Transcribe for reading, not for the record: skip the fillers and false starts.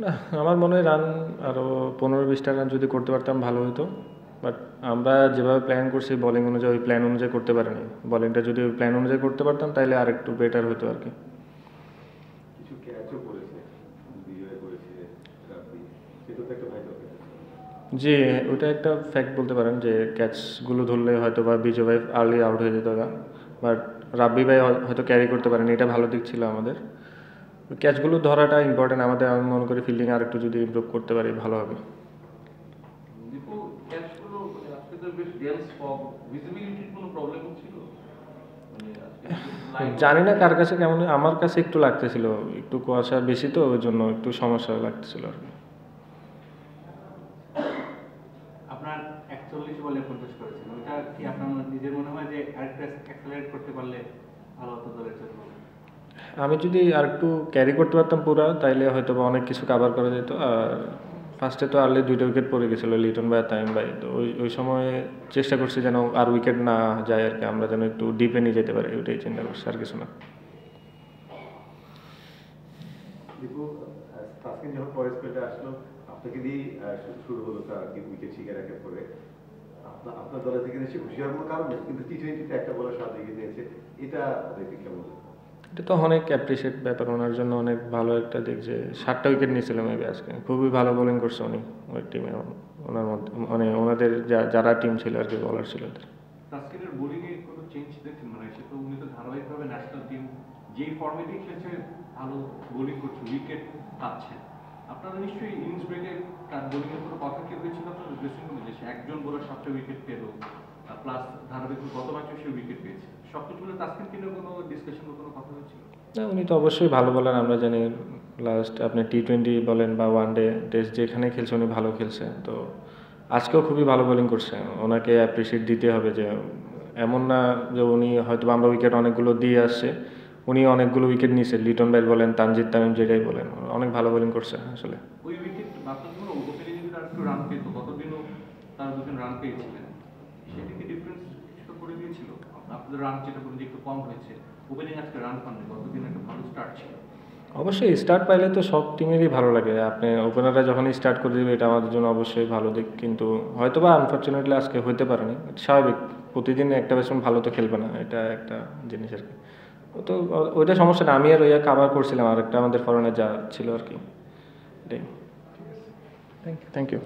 না, আমার মনে হয় রান আরও 15-20টা রান যদি করতে পারতাম ভালো হতো। বাট আমরা যেভাবে প্ল্যান করছি বোলিং অনুযায়ী ওই প্ল্যান অনুযায়ী করতে পারিনি। বোলিংটা যদি ওই প্ল্যান অনুযায়ী করতে পারতাম তাহলে আর একটু বেটার হতো আর কি। কিছু ক্যাচও করেছে, বিজয় করেছে রাব্বি, সেটা তো একটা ভাইটাল ক্যাচ। জি, ওইটা একটা ফ্যাক্ট বলতে পারেন যে ক্যাচগুলো ধরলে হয়তো বা বিজয় ভাই আর্লি আউট হয়ে যেত না, বাট রাব্বি ভাই হয়তো ক্যারি করতে পারেনি, এটা ভালো দিক ছিল আমাদের। ক্যাচগুলো ধরাটা ইম্পর্টেন্ট আমাদের, আমি মনে করি ফিল্ডিং আর একটু যদি ইমপ্রুভ করতে পারি ভালো হবে। দীপু, ক্যাচগুলো মানে আজকে তো বেশ ডেন্স ফগ, ভিজিবিলিটির কোনো প্রবলেম হচ্ছিল? জানি না কার কাছে কেমন, আমার কাছে একটু লাগতেছিল, একটু কুয়াশা বেশি তো ওই জন্য একটু সমস্যা লাগতেছিল আর কি। আপনার 41 বলে 50 করেছেন, ওটা কি আপনার নিজের মনে হয় যে আরেকটু অ্যাক্সেলারেট করতে পারলে ভালো হতো দলের জন্য? আমি যদি আর একটু ক্যারি করতে পারতাম পুরো, তাইলে হয়তো বা অনেক কিছু কাভার করা যেত। আর ফার্স্টে তো আর্লি 2টা উইকেট পড়ে গেছিলো, লিটন ভাই আর তামিম ভাই, তো ওই সময় চেষ্টা করছি যেন আর উইকেট না যায় আর কি, আমরা যেন একটু ডিপে নিয়ে যেতে পারি, ওইটাই চিন্তা করছি, আর কিছু না। দীপু, তাসকিন যখন পরের স্পেলে আসলো, আপনাকে দিয়েই শুরু হলো তার উইকেট শিকার একের পরে। আপনার দলের থেকে নিশ্চয়ই খুশি হওয়ার কোনো কারণ নেই, কিন্তু টি-20তে একটা বলার 7 উইকেট নিয়েছে, এটা দেখে কেমন? এটা তো অনেক অ্যাপ্রিসিয়েট ব্যাপার, ওনার জন্য অনেক ভালো একটা দিক যে 7টা উইকেট নিয়েছিল মেবি আজকে, খুবই ভালো বোলিং করছে উনি ওই টিমে, ওনার মধ্যে মানে ওনাদের যারা টিম ছিল আর কি, বলার ছিল ওদের। তাসকিনের বোলিংয়ে কোনো চেঞ্জ দেখছেন? মানে সে তো উনি তো ধারাবাহিকভাবে ন্যাশনাল টিম যেই ফর্মেটেই খেলছে ভালো বোলিং করছে, উইকেট পাচ্ছে। আপনারা নিশ্চয়ই ইনিংস ব্রেকে তার বোলিংয়ের কোনো কথা কি হয়েছিল আপনার ড্রেসিং রুমে, যে সে একজন বোলার 7টা উইকেট পেল, প্লাস ধারাবাহিক গত ম্যাচেও সে উইকেট পেয়েছে, সব কিছু মিলে তাসকিনকে নিয়ে কোনো ডিসকাশন বা কোনো কথা হয়েছিল? না, উনি তো অবশ্যই ভালো বলার, আমরা জানি লাস্ট আপনি টি-20 বলেন বা ওয়ানডে টেস্ট যেখানে খেলছে উনি ভালো খেলছে, তো আজকেও খুবই ভালো বোলিং করছে, ওনাকে অ্যাপ্রিসিয়েট দিতে হবে। যে এমন না যে উনি হয়তো আমরা উইকেট অনেকগুলো দিয়ে আসছে, উনি অনেকগুলো উইকেট নিয়েছে, লিটন ভাই বলেন, তানজিদ তামিম যেটাই বলেন, অনেক ভালো বোলিং করছে আসলে। ওই উইকেট আপনার জন্য ওপেনে যদি তার একটু রান পেত, গতদিনও তার 2 রান পেয়েছিলেন, সেটা কি ডিফারেন্স কিছু করে দিয়েছিল? আপনাদের রান যেটা বলুন যে একটু কম হয়েছে, ওপেনিং আজকে রান পাননি, গতদিন একটা ভালো স্টার্ট ছিল। অবশ্যই স্টার্ট পাইলে তো সব টিমেরই ভালো লাগে, আপনি ওপেনাররা যখনই স্টার্ট করে দেবে এটা আমাদের জন্য অবশ্যই ভালো দিক, কিন্তু হয়তো বা আনফর্চুনেটলি আজকে হইতে পারেনি, স্বাভাবিক, প্রতিদিন একটা ব্যাটসম্যান ভালো তো খেলবে না, এটা একটা জিনিস আর কি। তো ওইটা সমস্যা না, আমি আর ওইয়া কাভার করছিলাম আর একটা আমাদের ফরেনার যা ছিল আর কি, এটাই। Thank you.